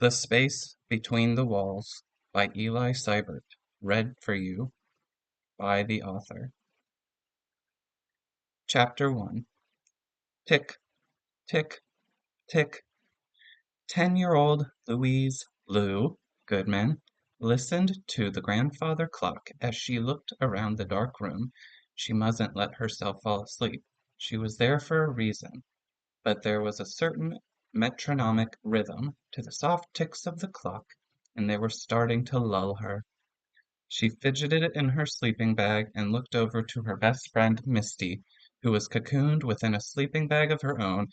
The Space Between the Walls by Eli Seibert. Read for you by the author. Chapter 1. Tick, tick, tick. 10-year-old Lou Goodman listened to the grandfather clock as she looked around the dark room. She mustn't let herself fall asleep. She was there for a reason, but there was a certain metronomic rhythm to the soft ticks of the clock, and they were starting to lull her. She fidgeted in her sleeping bag and looked over to her best friend Misty, who was cocooned within a sleeping bag of her own,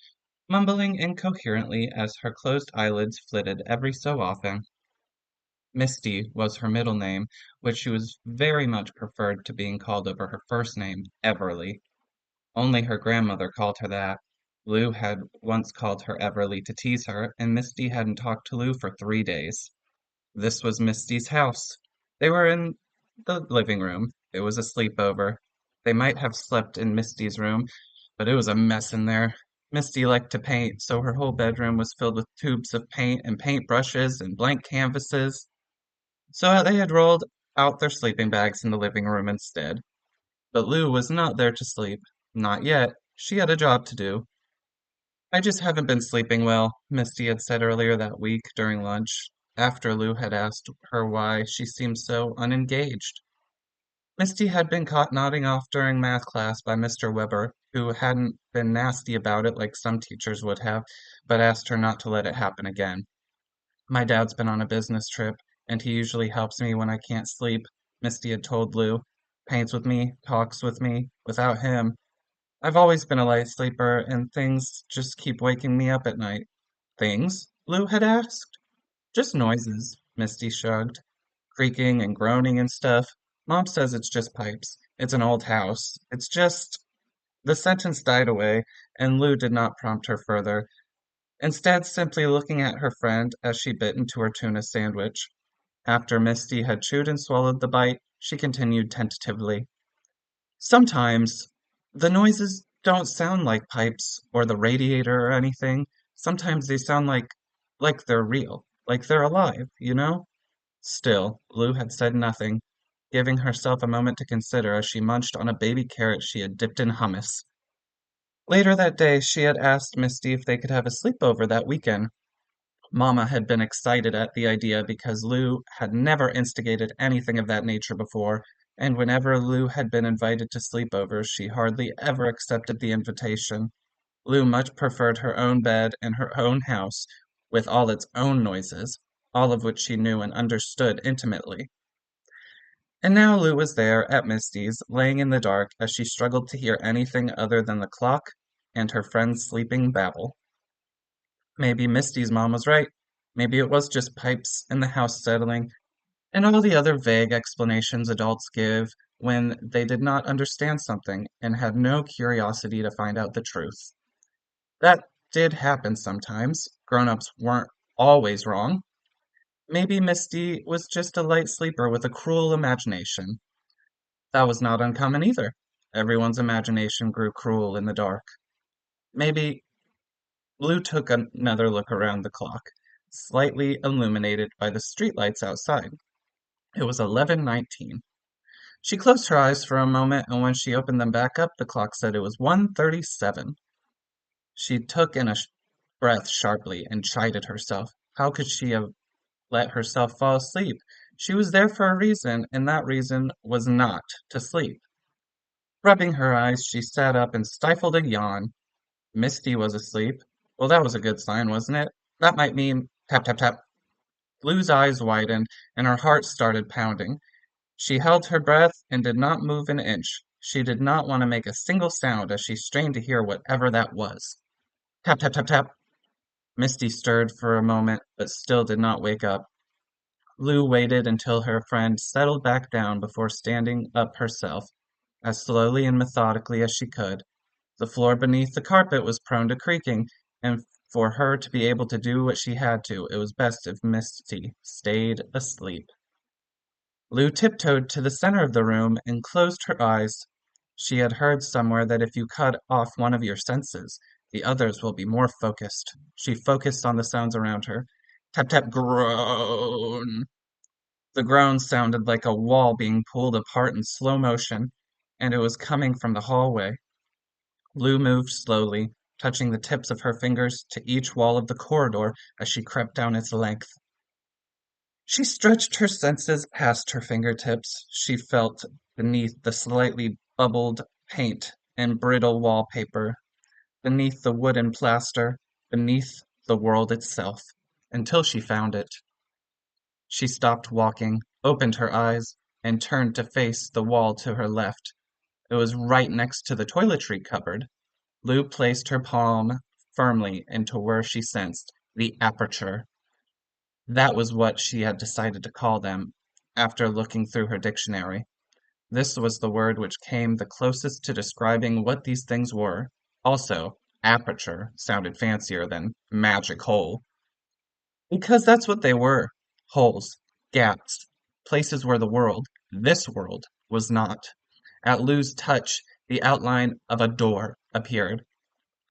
mumbling incoherently as her closed eyelids flitted every so often. Misty was her middle name, which she was very much preferred to being called over her first name, Everly. Only her grandmother called her that. Lou had once called her Everly to tease her, and Misty hadn't talked to Lou for 3 days. This was Misty's house. They were in the living room. It was a sleepover. They might have slept in Misty's room, but it was a mess in there. Misty liked to paint, so her whole bedroom was filled with tubes of paint and paintbrushes and blank canvases. So they had rolled out their sleeping bags in the living room instead. But Lou was not there to sleep. Not yet. She had a job to do. I just haven't been sleeping well, Misty had said earlier that week during lunch, after Lou had asked her why she seemed so unengaged. Misty had been caught nodding off during math class by Mr. Weber, who hadn't been nasty about it like some teachers would have, but asked her not to let it happen again. My dad's been on a business trip, and he usually helps me when I can't sleep, Misty had told Lou. Paints with me, talks with me. Without him, I've always been a light sleeper, and things just keep waking me up at night. Things? Lou had asked. Just noises, Misty shrugged. Creaking and groaning and stuff. Mom says it's just pipes. It's an old house. It's just. The sentence died away, and Lou did not prompt her further, instead simply looking at her friend as she bit into her tuna sandwich. After Misty had chewed and swallowed the bite, she continued tentatively. Sometimes the noises don't sound like pipes or the radiator or anything. Sometimes they sound like they're real, like they're alive, you know? Still, Lou had said nothing, giving herself a moment to consider as she munched on a baby carrot she had dipped in hummus. Later that day, she had asked Misty if they could have a sleepover that weekend. Mama had been excited at the idea because Lou had never instigated anything of that nature before, and whenever Lou had been invited to sleepovers, she hardly ever accepted the invitation. Lou much preferred her own bed and her own house, with all its own noises, all of which she knew and understood intimately. And now Lou was there at Misty's, laying in the dark as she struggled to hear anything other than the clock and her friend's sleeping babble. Maybe Misty's mom was right. Maybe it was just pipes and the house settling, and all the other vague explanations adults give when they did not understand something and had no curiosity to find out the truth. That did happen sometimes. Grown-ups weren't always wrong. Maybe Misty was just a light sleeper with a cruel imagination. That was not uncommon either. Everyone's imagination grew cruel in the dark. Maybe Lou took another look around the clock, slightly illuminated by the streetlights outside. It was 11:19. She closed her eyes for a moment, and when she opened them back up, the clock said it was 1:37. She took in a breath sharply and chided herself. How could she have let herself fall asleep? She was there for a reason, and that reason was not to sleep. Rubbing her eyes, she sat up and stifled a yawn. Misty was asleep. Well, that was a good sign, wasn't it? That might mean tap, tap, tap. Lou's eyes widened, and her heart started pounding. She held her breath and did not move an inch. She did not want to make a single sound as she strained to hear whatever that was. Tap, tap, tap, tap. Misty stirred for a moment, but still did not wake up. Lou waited until her friend settled back down before standing up herself, as slowly and methodically as she could. The floor beneath the carpet was prone to creaking, and for her to be able to do what she had to, it was best if Misty stayed asleep. Lou tiptoed to the center of the room and closed her eyes. She had heard somewhere that if you cut off one of your senses, the others will be more focused. She focused on the sounds around her. Tap tap groan. The groan sounded like a wall being pulled apart in slow motion, and it was coming from the hallway. Lou moved slowly, touching the tips of her fingers to each wall of the corridor as she crept down its length. She stretched her senses past her fingertips. She felt beneath the slightly bubbled paint and brittle wallpaper, beneath the wooden plaster, beneath the world itself, until she found it. She stopped walking, opened her eyes, and turned to face the wall to her left. It was right next to the toiletry cupboard. Lou placed her palm firmly into where she sensed the aperture. That was what she had decided to call them, after looking through her dictionary. This was the word which came the closest to describing what these things were. Also, aperture sounded fancier than magic hole. Because that's what they were. Holes, gaps, places where the world, this world, was not. At Lou's touch, the outline of a door appeared,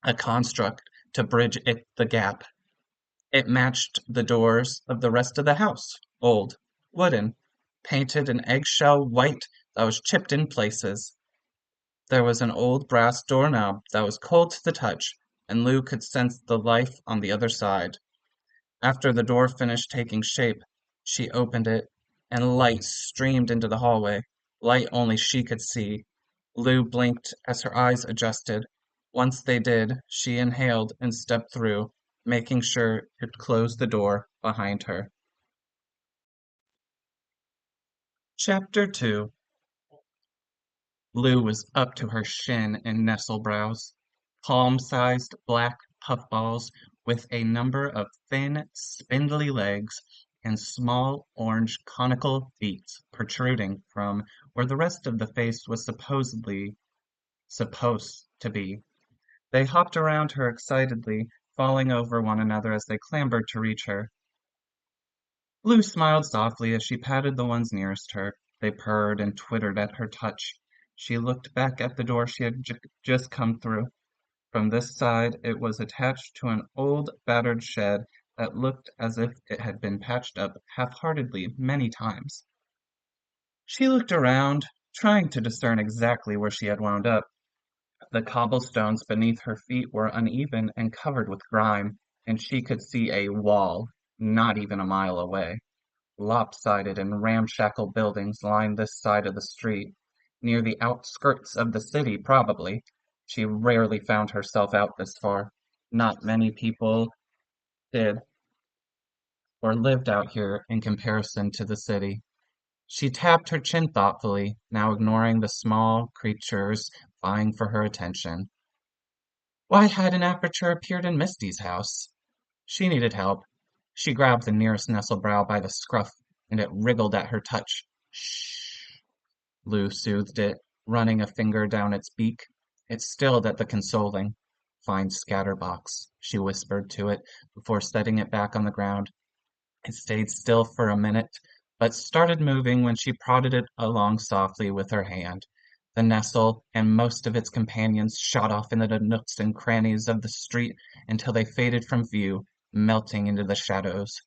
a construct to bridge the gap. It matched the doors of the rest of the house, old, wooden, painted an eggshell white that was chipped in places. There was an old brass doorknob that was cold to the touch, and Lou could sense the life on the other side. After the door finished taking shape, she opened it, and light streamed into the hallway, light only she could see. Lou blinked as her eyes adjusted. Once they did, she inhaled and stepped through, making sure it closed the door behind her. Chapter 2. Lou was up to her shin in nestlebrows, palm-sized black puffballs with a number of thin, spindly legs and small orange conical feet protruding from where the rest of the face was supposed to be. They hopped around her excitedly, falling over one another as they clambered to reach her. Lou smiled softly as she patted the ones nearest her. They purred and twittered at her touch. She looked back at the door she had just come through. From this side, it was attached to an old, battered shed that looked as if it had been patched up half-heartedly many times. She looked around, trying to discern exactly where she had wound up. The cobblestones beneath her feet were uneven and covered with grime, and she could see a wall not even a mile away. Lopsided and ramshackle buildings lined this side of the street, near the outskirts of the city, probably. She rarely found herself out this far. Not many people did or lived out here in comparison to the city. She tapped her chin thoughtfully, now ignoring the small creatures vying for her attention. Why hadn't Aperture appeared in Misty's house? She needed help. She grabbed the nearest nestlebrow by the scruff, and it wriggled at her touch. Shh, Lou soothed it, running a finger down its beak. It stilled at the consoling. Fine scatterbox, she whispered to it before setting it back on the ground. It stayed still for a minute, but started moving when she prodded it along softly with her hand. The nestle and most of its companions shot off into the nooks and crannies of the street until they faded from view, melting into the shadows.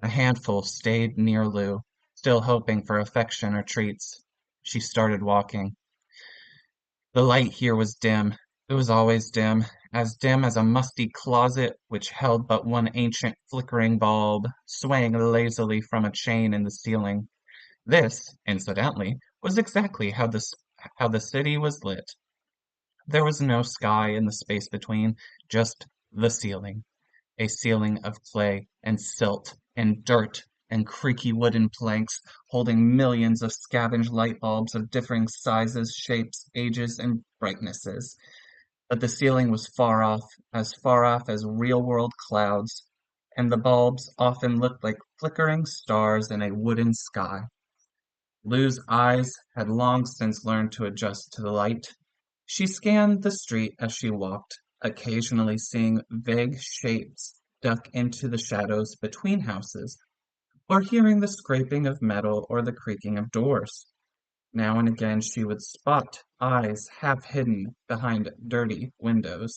A handful stayed near Lou, still hoping for affection or treats. She started walking. The light here was dim. It was always dim as a musty closet which held but one ancient flickering bulb, swaying lazily from a chain in the ceiling. This, incidentally, was exactly how the city was lit. There was no sky in the space between, just the ceiling. A ceiling of clay and silt and dirt and creaky wooden planks holding millions of scavenged light bulbs of differing sizes, shapes, ages, and brightnesses. But the ceiling was far off as real-world clouds, and the bulbs often looked like flickering stars in a wooden sky. Lou's eyes had long since learned to adjust to the light. She scanned the street as she walked, occasionally seeing vague shapes duck into the shadows between houses, or hearing the scraping of metal or the creaking of doors. Now and again she would spot eyes half hidden behind dirty windows,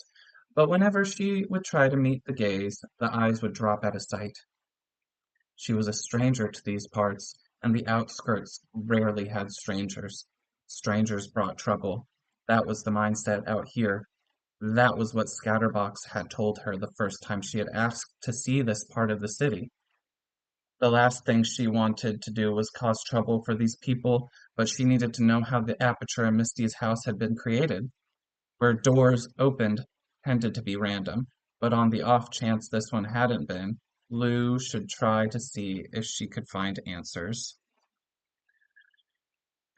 but whenever she would try to meet the gaze, the eyes would drop out of sight. She was a stranger to these parts, and the outskirts rarely had strangers. Strangers brought trouble. That was the mindset out here. That was what Scatterbox had told her the first time she had asked to see this part of the city. The last thing she wanted to do was cause trouble for these people, but she needed to know how the aperture in Misty's house had been created. Where doors opened tended to be random, but on the off chance this one hadn't been, Lou should try to see if she could find answers.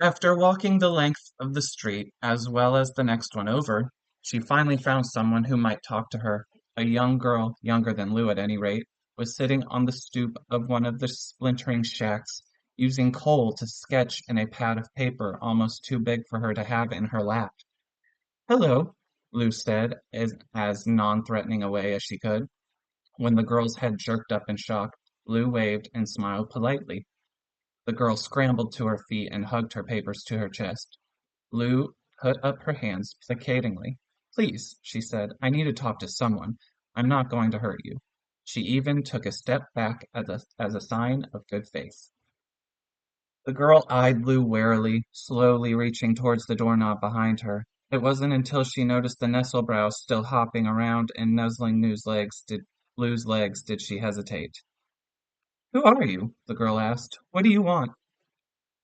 After walking the length of the street, as well as the next one over, she finally found someone who might talk to her. A young girl, younger than Lou at any rate, was sitting on the stoop of one of the splintering shacks, using coal to sketch in a pad of paper almost too big for her to have in her lap. "Hello," Lou said, as non-threatening a way as she could. When the girl's head jerked up in shock, Lou waved and smiled politely. The girl scrambled to her feet and hugged her papers to her chest. Lou put up her hands placatingly. "Please," she said, "I need to talk to someone. I'm not going to hurt you." She even took a step back as a sign of good faith. The girl eyed Lou warily, slowly reaching towards the doorknob behind her. It wasn't until she noticed the nestlebrow still hopping around and nuzzling Lou's legs did she hesitate. "Who are you?" the girl asked. "What do you want?"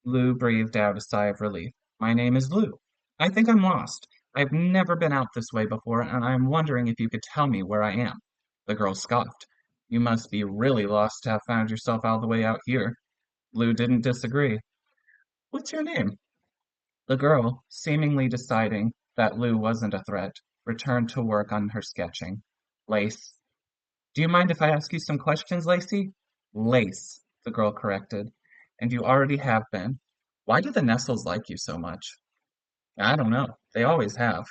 Lou breathed out a sigh of relief. "My name is Lou. I think I'm lost. I've never been out this way before, and I'm wondering if you could tell me where I am." The girl scoffed. "You must be really lost to have found yourself all the way out here." Lou didn't disagree. "What's your name?" The girl, seemingly deciding that Lou wasn't a threat, returned to work on her sketching. "Lace." "Do you mind if I ask you some questions, Lacey?" "Lace," the girl corrected. "And you already have been. Why do the Nestles like you so much?" "I don't know. They always have."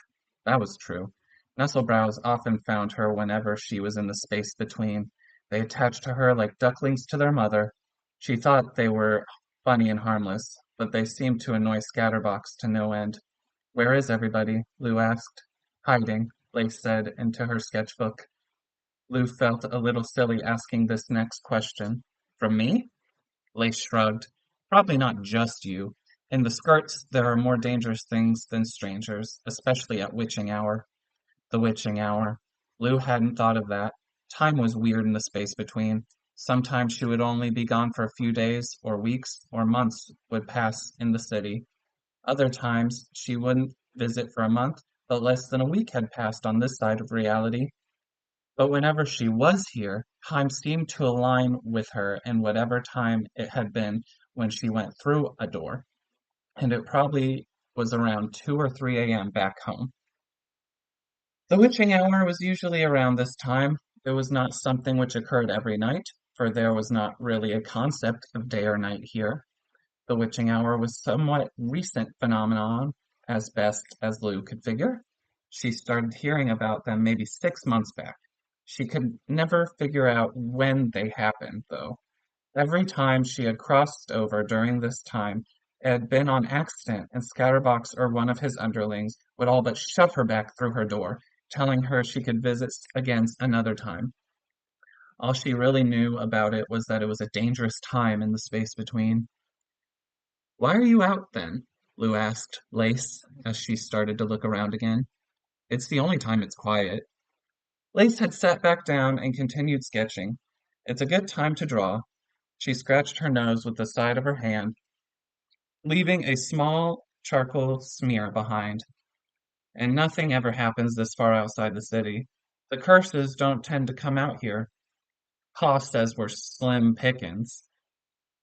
That was true. Nestlebrows often found her whenever she was in the space between. They attached to her like ducklings to their mother. She thought they were funny and harmless, but they seemed to annoy Scatterbox to no end. "Where is everybody?" Lou asked. "Hiding," Lace said into her sketchbook. Lou felt a little silly asking this next question. "From me?" Lace shrugged. "Probably not just you. In the skirts, there are more dangerous things than strangers, especially at witching hour." The witching hour. Lou hadn't thought of that. Time was weird in the space between. Sometimes she would only be gone for a few days, or weeks, or months would pass in the city. Other times she wouldn't visit for a month, but less than a week had passed on this side of reality. But whenever she was here, time seemed to align with her in whatever time it had been when she went through a door, and it probably was around 2 or 3 a.m. back home. The witching hour was usually around this time. It was not something which occurred every night, for there was not really a concept of day or night here. The witching hour was somewhat recent phenomenon, as best as Lou could figure. She started hearing about them maybe 6 months back. She could never figure out when they happened, though. Every time she had crossed over during this time, it had been on accident, and Scatterbox or one of his underlings would all but shove her back through her door, telling her she could visit again another time. All she really knew about it was that it was a dangerous time in the space between. "Why are you out, then?" Lou asked Lace as she started to look around again. "It's the only time it's quiet." Lace had sat back down and continued sketching. "It's a good time to draw." She scratched her nose with the side of her hand, leaving a small charcoal smear behind. "And nothing ever happens this far outside the city. The curses don't tend to come out here." Cost as were slim pickings.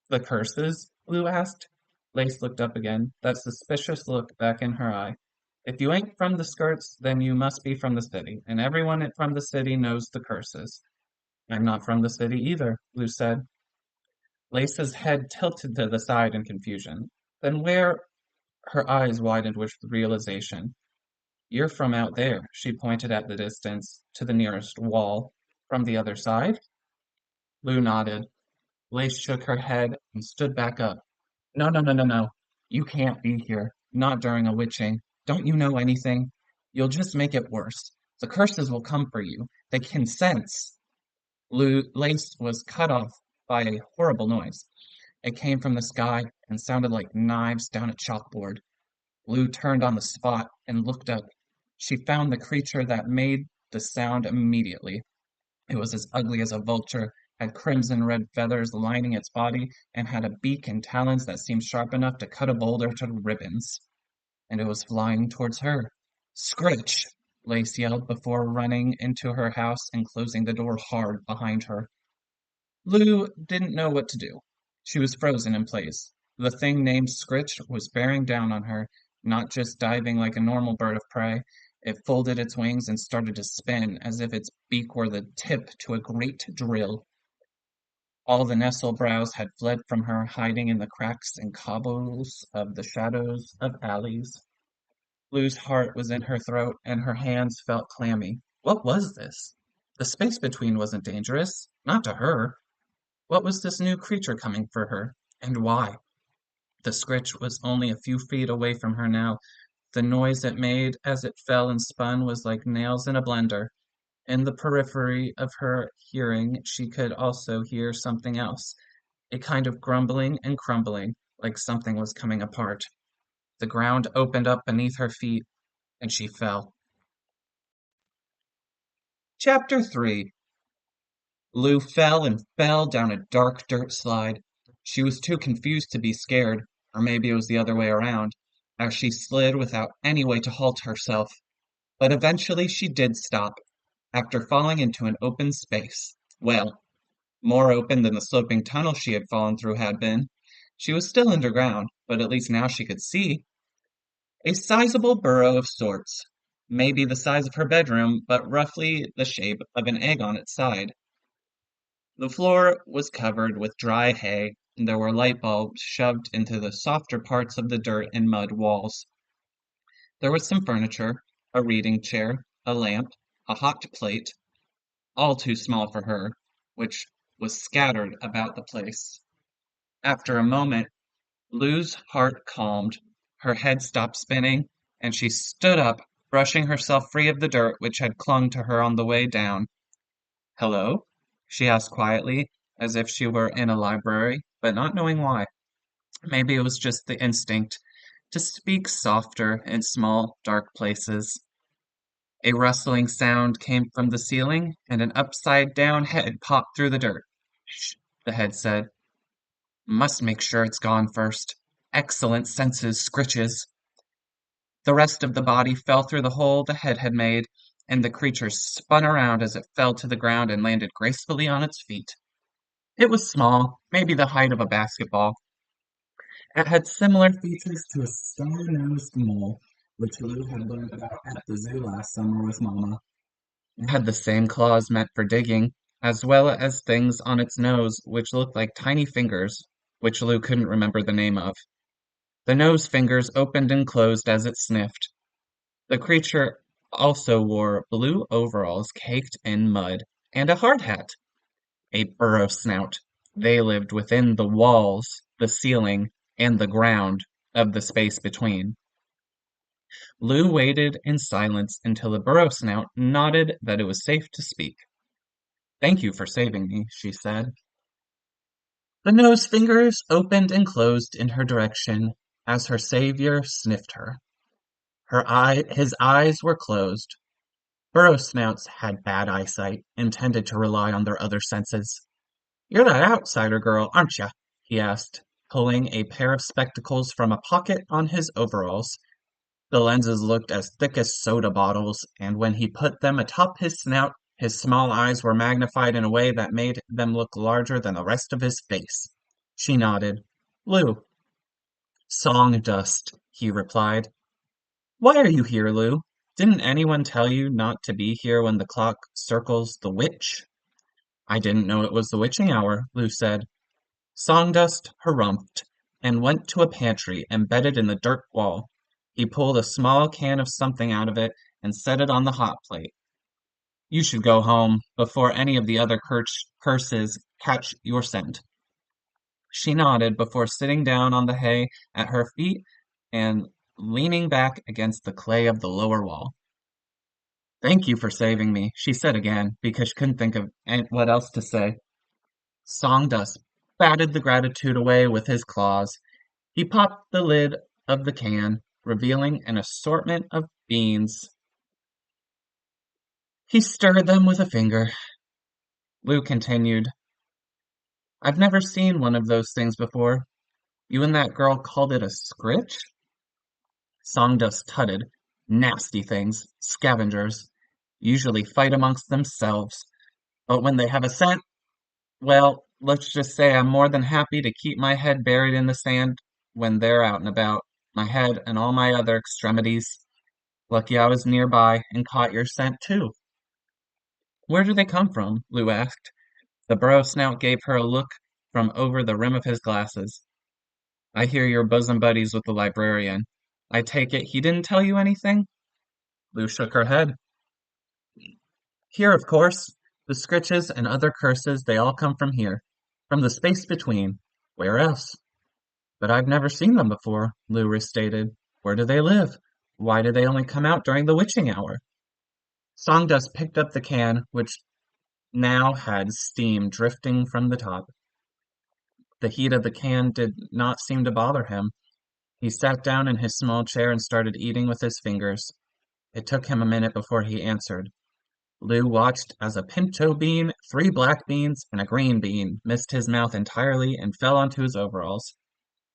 "The curses?" Lou asked. Lace looked up again, that suspicious look back in her eye. "If you ain't from the skirts, then you must be from the city, and everyone from the city knows the curses." "I'm not from the city either," Lou said. Lace's head tilted to the side in confusion. Then where her eyes widened with realization. "You're from out there," she pointed at the distance, to the nearest wall. "From the other side?" Lou nodded. Lace shook her head and stood back up. "No, no, no, no, no. You can't be here. Not during a witching. Don't you know anything? You'll just make it worse. The curses will come for you. They can sense." Lace was cut off. by a horrible noise. It came from the sky and sounded like knives down a chalkboard. Lou turned on the spot and looked up. She found the creature that made the sound immediately. It was as ugly as a vulture, had crimson red feathers lining its body, and had a beak and talons that seemed sharp enough to cut a boulder to ribbons. And it was flying towards her. Scritch! Lace yelled before running into her house and closing the door hard behind her. Lou didn't know what to do. She was frozen in place. The thing named Scritch was bearing down on her, not just diving like a normal bird of prey. It folded its wings and started to spin as if its beak were the tip to a great drill. All the nestle brows had fled from her, hiding in the cracks and cobbles of the shadows of alleys. Lou's heart was in her throat, and her hands felt clammy. What was this? The space between wasn't dangerous, not to her. What was this new creature coming for her, and why? The scritch was only a few feet away from her now. The noise it made as it fell and spun was like nails in a blender. In the periphery of her hearing, she could also hear something else, a kind of grumbling and crumbling, like something was coming apart. The ground opened up beneath her feet, and she fell. Chapter 3. Lou fell and fell down a dark dirt slide. She was too confused to be scared, or maybe it was the other way around, as she slid without any way to halt herself. But eventually she did stop, after falling into an open space. Well, more open than the sloping tunnel she had fallen through had been. She was still underground, but at least now she could see. A sizable burrow of sorts, maybe the size of her bedroom, but roughly the shape of an egg on its side. The floor was covered with dry hay, and there were light bulbs shoved into the softer parts of the dirt and mud walls. There was some furniture, a reading chair, a lamp, a hot plate, all too small for her, which was scattered about the place. After a moment, Lou's heart calmed, her head stopped spinning, and she stood up, brushing herself free of the dirt which had clung to her on the way down. Hello? She asked quietly, as if she were in a library, but not knowing why. Maybe it was just the instinct to speak softer in small, dark places. A rustling sound came from the ceiling, and an upside-down head popped through the dirt. Shh, the head said. Must make sure it's gone first. Excellent senses, Scritches. The rest of the body fell through the hole the head had made, and the creature spun around as it fell to the ground and landed gracefully on its feet. It was small, maybe the height of a basketball. It had similar features to a star-nosed mole, which Lou had learned about at the zoo last summer with Mama. It had the same claws meant for digging, as well as things on its nose which looked like tiny fingers, which Lou couldn't remember the name of. The nose fingers opened and closed as it sniffed. The creature also wore blue overalls caked in mud, and a hard hat. A burrow snout. They lived within the walls, the ceiling, and the ground of the space between. Lou waited in silence until the burrow snout nodded that it was safe to speak. Thank you for saving me, she said. The nose fingers opened and closed in her direction as her savior sniffed her. His eyes were closed. Burrow snouts had bad eyesight and tended to rely on their other senses. You're that outsider girl, aren't you? He asked, pulling a pair of spectacles from a pocket on his overalls. The lenses looked as thick as soda bottles, and when he put them atop his snout, his small eyes were magnified in a way that made them look larger than the rest of his face. She nodded. Lou. Song dust, he replied. Why are you here, Lou? Didn't anyone tell you not to be here when the clock circles the witch? I didn't know it was the witching hour, Lou said. Songdust harumphed and went to a pantry embedded in the dirt wall. He pulled a small can of something out of it and set it on the hot plate. You should go home before any of the other curses catch your scent. She nodded before sitting down on the hay at her feet and leaning back against the clay of the lower wall. Thank you for saving me, she said again, because she couldn't think of what else to say. Songdust batted the gratitude away with his claws. He popped the lid of the can, revealing an assortment of beans. He stirred them with a finger. Lou continued, I've never seen one of those things before. You and that girl called it a scritch? Songdust tutted. Nasty things. Scavengers. Usually fight amongst themselves. But when they have a scent, well, let's just say I'm more than happy to keep my head buried in the sand when they're out and about. My head and all my other extremities. Lucky I was nearby and caught your scent too. Where do they come from? Lou asked. The burrow snout gave her a look from over the rim of his glasses. I hear you're bosom buddies with the librarian. I take it he didn't tell you anything? Lou shook her head. Here, of course. The scritches and other curses, they all come from here. From the space between. Where else? But I've never seen them before, Lou restated. Where do they live? Why do they only come out during the witching hour? Songdust picked up the can, which now had steam drifting from the top. The heat of the can did not seem to bother him. He sat down in his small chair and started eating with his fingers. It took him a minute before he answered. Lou watched as a pinto bean, 3 black beans, and a green bean missed his mouth entirely and fell onto his overalls.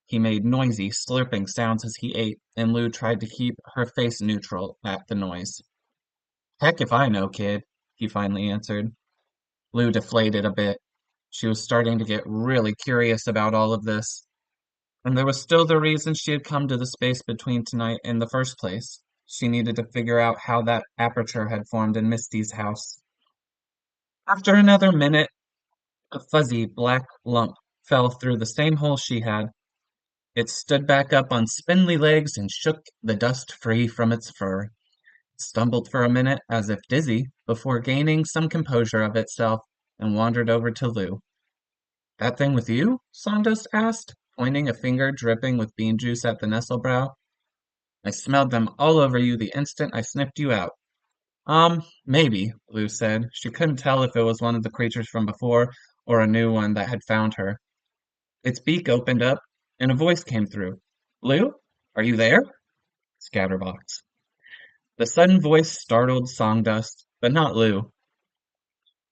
He made noisy, slurping sounds as he ate, and Lou tried to keep her face neutral at the noise. Heck if I know, kid, he finally answered. Lou deflated a bit. She was starting to get really curious about all of this. And there was still the reason she had come to the space between tonight in the first place. She needed to figure out how that aperture had formed in Misty's house. After another minute, a fuzzy black lump fell through the same hole she had. It stood back up on spindly legs and shook the dust free from its fur. It stumbled for a minute as if dizzy before gaining some composure of itself and wandered over to Lou. That thing with you? Saunders asked, pointing a finger dripping with bean juice at the nestlebrow. I smelled them all over you the instant I sniffed you out. Maybe, Lou said. She couldn't tell if it was one of the creatures from before or a new one that had found her. Its beak opened up, and a voice came through. Lou? Are you there? Scatterbox. The sudden voice startled Songdust, but not Lou.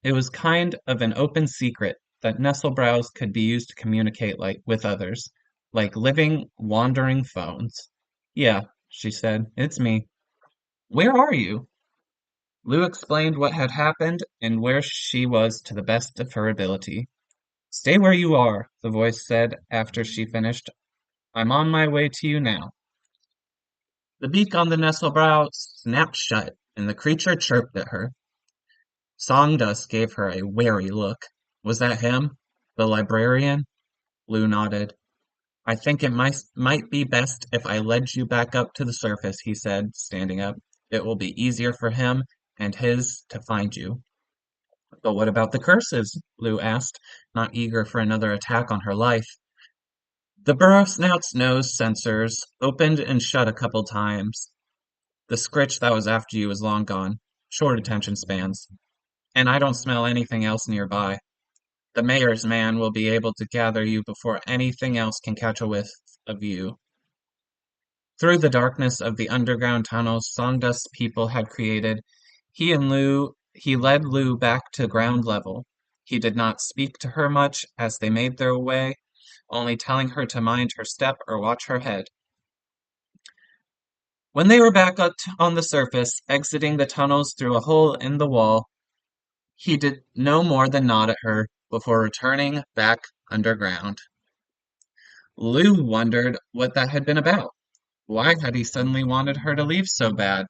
It was kind of an open secret that nestlebrows could be used to communicate with others, like living, wandering phones. Yeah, she said, it's me. Where are you? Lou explained what had happened and where she was to the best of her ability. Stay where you are, the voice said after she finished. I'm on my way to you now. The beak on the nestlebrow snapped shut, and the creature chirped at her. Songdust gave her a wary look. Was that him? The librarian? Lou nodded. I think it might be best if I led you back up to the surface, he said, standing up. It will be easier for him and his to find you. But what about the curses? Lou asked, not eager for another attack on her life. The burrow snout's nose sensors opened and shut a couple times. The scritch that was after you is long gone. Short attention spans. And I don't smell anything else nearby. The mayor's man will be able to gather you before anything else can catch a whiff of you. Through the darkness of the underground tunnels Songdust's people had created, he led Lou back to ground level. He did not speak to her much as they made their way, only telling her to mind her step or watch her head. When they were back up on the surface, exiting the tunnels through a hole in the wall, he did no more than nod at her before returning back underground. Lou wondered what that had been about. Why had he suddenly wanted her to leave so bad?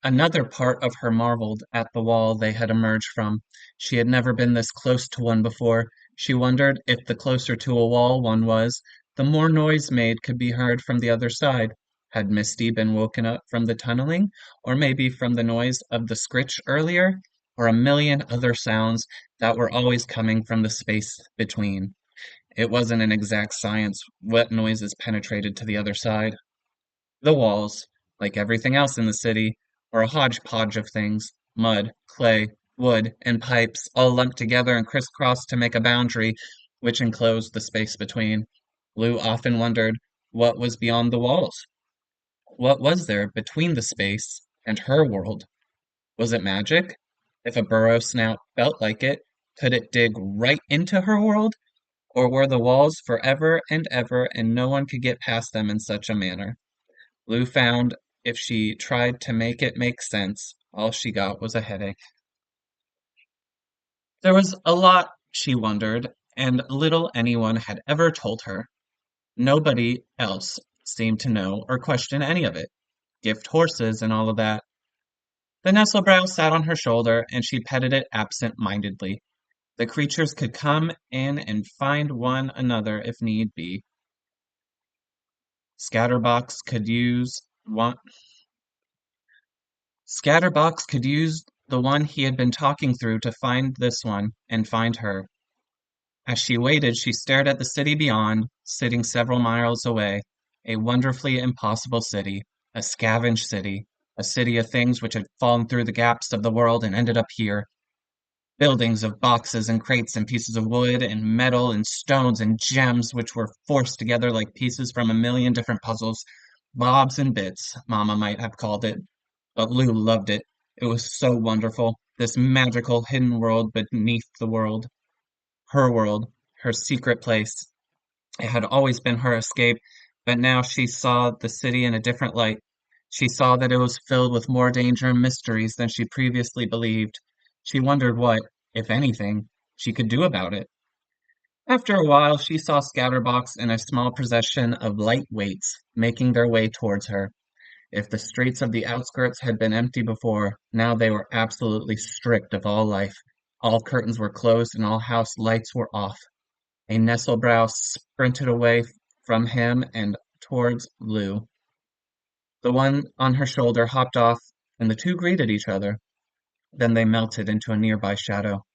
Another part of her marveled at the wall they had emerged from. She had never been this close to one before. She wondered if the closer to a wall one was, the more noise made could be heard from the other side. Had Misty been woken up from the tunneling, or maybe from the noise of the scritch earlier, or a million other sounds that were always coming from the space between? It wasn't an exact science what noises penetrated to the other side. The walls, like everything else in the city, were a hodgepodge of things: mud, clay, wood, and pipes, all lumped together and crisscrossed to make a boundary which enclosed the space between. Lou often wondered what was beyond the walls. What was there between the space and her world? Was it magic? If a burrow snout felt like it, could it dig right into her world? Or were the walls forever and ever, and no one could get past them in such a manner? Lou found if she tried to make it make sense, all she got was a headache. There was a lot, she wondered, and little anyone had ever told her. Nobody else seemed to know or question any of it. Gift horses and all of that. The Nestlebrow sat on her shoulder, and she petted it absent-mindedly. The creatures could come in and find one another if need be. Scatterbox could use one Scatterbox could use the one he had been talking through to find this one and find her. As she waited, she stared at the city beyond, sitting several miles away. A wonderfully impossible city, a scavenged city, a city of things which had fallen through the gaps of the world and ended up here. Buildings of boxes and crates and pieces of wood and metal and stones and gems which were forced together like pieces from a million different puzzles. Bobs and bits, Mamma might have called it. But Lou loved it. It was so wonderful, this magical hidden world beneath the world, her secret place. It had always been her escape, but now she saw the city in a different light. She saw that it was filled with more danger and mysteries than she previously believed. She wondered what, if anything, she could do about it. After a while, she saw Scatterbox and a small procession of light weights making their way towards her. If the streets of the outskirts had been empty before, now they were absolutely stripped of all life. All curtains were closed and all house lights were off. A Nestlebrow sprinted away from him and towards Lou. The one on her shoulder hopped off, and the two greeted each other. Then they melted into a nearby shadow.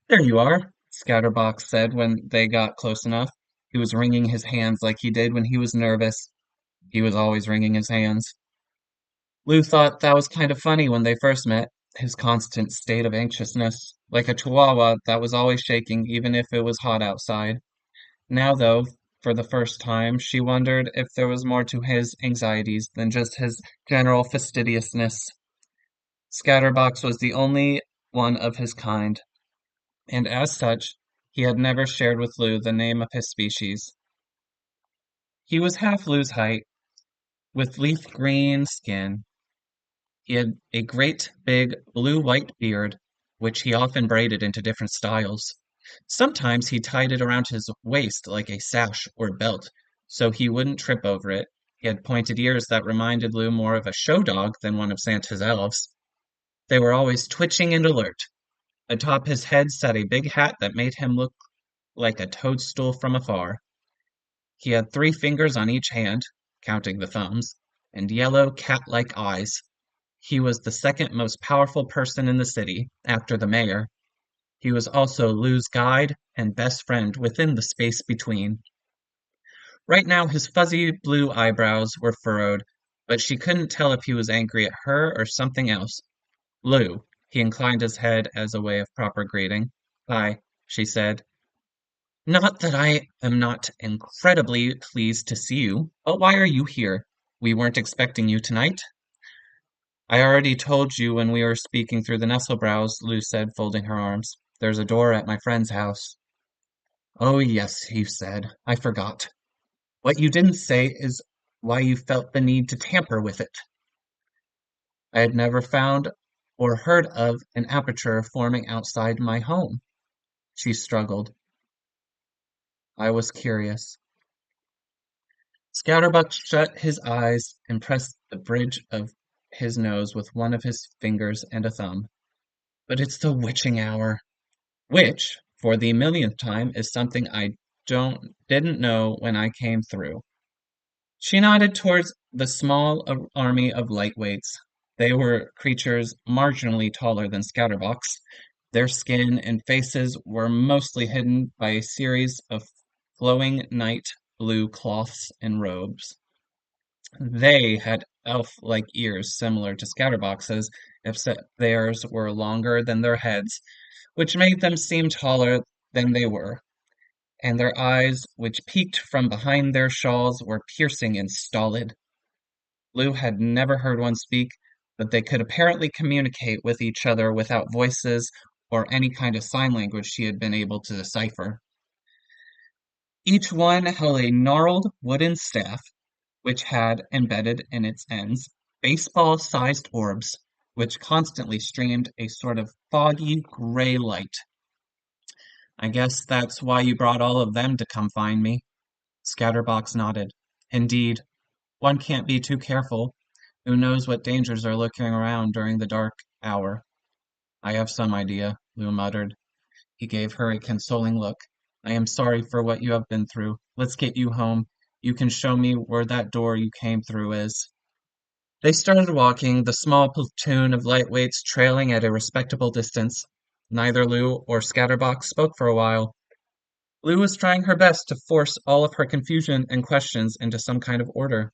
"There you are," Scatterbox said when they got close enough. He was wringing his hands like he did when he was nervous. He was always wringing his hands. Lou thought that was kind of funny when they first met, his constant state of anxiousness, like a chihuahua that was always shaking even if it was hot outside. Now, though, for the first time, she wondered if there was more to his anxieties than just his general fastidiousness. Scatterbox was the only one of his kind, and as such, he had never shared with Lou the name of his species. He was half Lou's height, with leaf green skin. He had a great big blue-white beard, which he often braided into different styles. Sometimes he tied it around his waist like a sash or belt, so he wouldn't trip over it. He had pointed ears that reminded Lou more of a show dog than one of Santa's elves. They were always twitching and alert. Atop his head sat a big hat that made him look like a toadstool from afar. He had 3 fingers on each hand, counting the thumbs, and yellow cat-like eyes. He was the second most powerful person in the city, after the mayor. He was also Lou's guide and best friend within the space between. Right now, his fuzzy blue eyebrows were furrowed, but she couldn't tell if he was angry at her or something else. "Lou," he inclined his head as a way of proper greeting. "Hi," she said. "Not that I am not incredibly pleased to see you, but why are you here? We weren't expecting you tonight." "I already told you when we were speaking through the Nestlebrows," Lou said, folding her arms. "There's a door at my friend's house." "Oh, yes," he said. "I forgot. What you didn't say is why you felt the need to tamper with it." "I had never found or heard of an aperture forming outside my home." She struggled. "I was curious." Scatterbuck shut his eyes and pressed the bridge of his nose with one of his fingers and a thumb. "But it's the witching hour. Which, for the millionth time, is something I didn't know when I came through." She nodded towards the small army of lightweights. They were creatures marginally taller than Scatterbox. Their skin and faces were mostly hidden by a series of flowing night blue cloths and robes. They had elf-like ears similar to Scatterbox's, except theirs were longer than their heads, which made them seem taller than they were, and their eyes, which peeked from behind their shawls, were piercing and stolid. Lou had never heard one speak, but they could apparently communicate with each other without voices or any kind of sign language she had been able to decipher. Each one held a gnarled wooden staff, which had embedded in its ends baseball-sized orbs, which constantly streamed a sort of foggy gray light. I guess that's why you brought all of them to come find me. Scatterbox nodded. Indeed, one can't be too careful. Who knows what dangers are lurking around during the dark hour? I have some idea, Lou muttered. He gave her a consoling look. I am sorry for what you have been through. Let's get you home. You can show me where that door you came through is. They started walking, the small platoon of lightweights trailing at a respectable distance. Neither Lou or Scatterbox spoke for a while. Lou was trying her best to force all of her confusion and questions into some kind of order.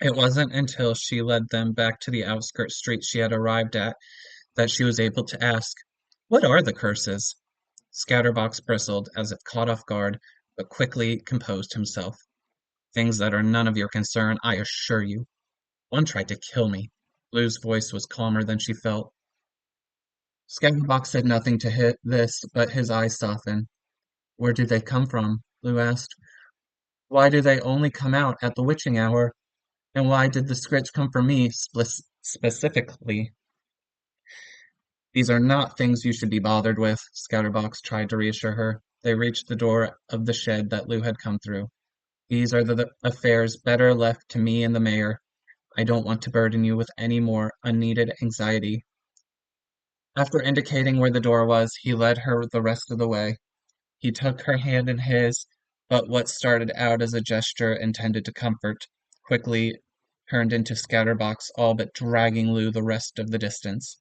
It wasn't until she led them back to the outskirt street she had arrived at that she was able to ask, What are the curses? Scatterbox bristled as if caught off guard, but quickly composed himself. Things that are none of your concern, I assure you. One tried to kill me. Lou's voice was calmer than she felt. Scatterbox said nothing to hit this, but his eyes softened. Where did they come from? Lou asked. Why do they only come out at the witching hour? And why did the script come for me specifically? These are not things you should be bothered with, Scatterbox tried to reassure her. They reached the door of the shed that Lou had come through. These are the affairs better left to me and the mayor. I don't want to burden you with any more unneeded anxiety. After indicating where the door was, he led her the rest of the way. He took her hand in his, but what started out as a gesture intended to comfort quickly turned into Scatterbox all but dragging Lou the rest of the distance.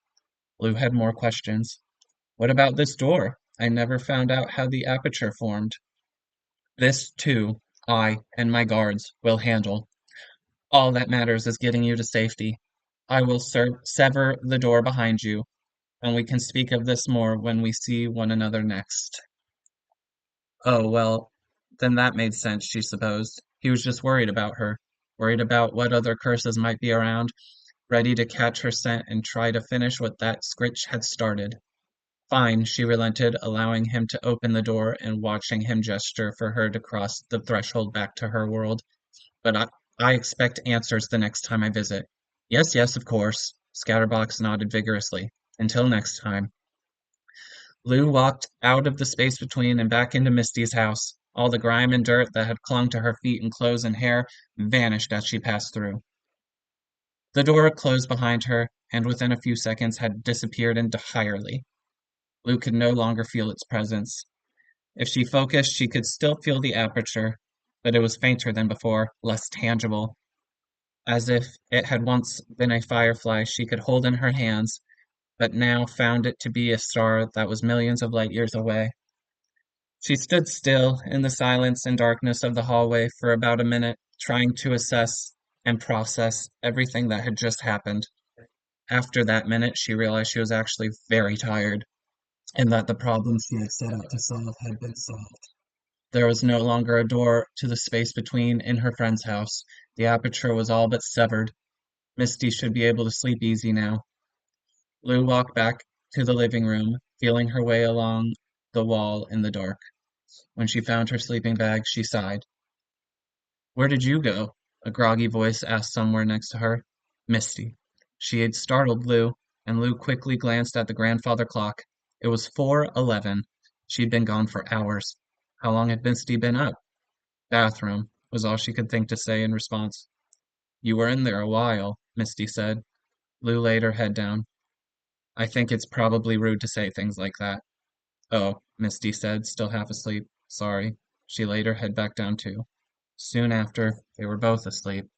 Lou had more questions. What about this door? I never found out how the aperture formed. This, too, I and my guards will handle. All that matters is getting you to safety. I will sever the door behind you, and we can speak of this more when we see one another next. Oh, well, then that made sense, she supposed. He was just worried about her, worried about what other curses might be around, ready to catch her scent and try to finish what that scritch had started. Fine, she relented, allowing him to open the door and watching him gesture for her to cross the threshold back to her world. But I expect answers the next time I visit. Yes, yes, of course. Scatterbox nodded vigorously. Until next time. Lou walked out of the space between and back into Misty's house. All the grime and dirt that had clung to her feet and clothes and hair vanished as she passed through. The door closed behind her, and within a few seconds had disappeared entirely. Lou could no longer feel its presence. If she focused, she could still feel the aperture, but it was fainter than before, less tangible, as if it had once been a firefly she could hold in her hands, but now found it to be a star that was millions of light years away. She stood still in the silence and darkness of the hallway for about a minute, trying to assess and process everything that had just happened. After that minute, she realized she was actually very tired, and that the problem she had set out to solve had been solved. There was no longer a door to the space between in her friend's house. The aperture was all but severed. Misty should be able to sleep easy now. Lou walked back to the living room, feeling her way along the wall in the dark. When she found her sleeping bag, she sighed. Where did you go? A groggy voice asked somewhere next to her. Misty. She had startled Lou, and Lou quickly glanced at the grandfather clock. It was 4:11. She'd been gone for hours. How long had Misty been up? Bathroom, was all she could think to say in response. You were in there a while, Misty said. Lou laid her head down. I think it's probably rude to say things like that. Oh, Misty said, still half asleep. Sorry. She laid her head back down too. Soon after, they were both asleep.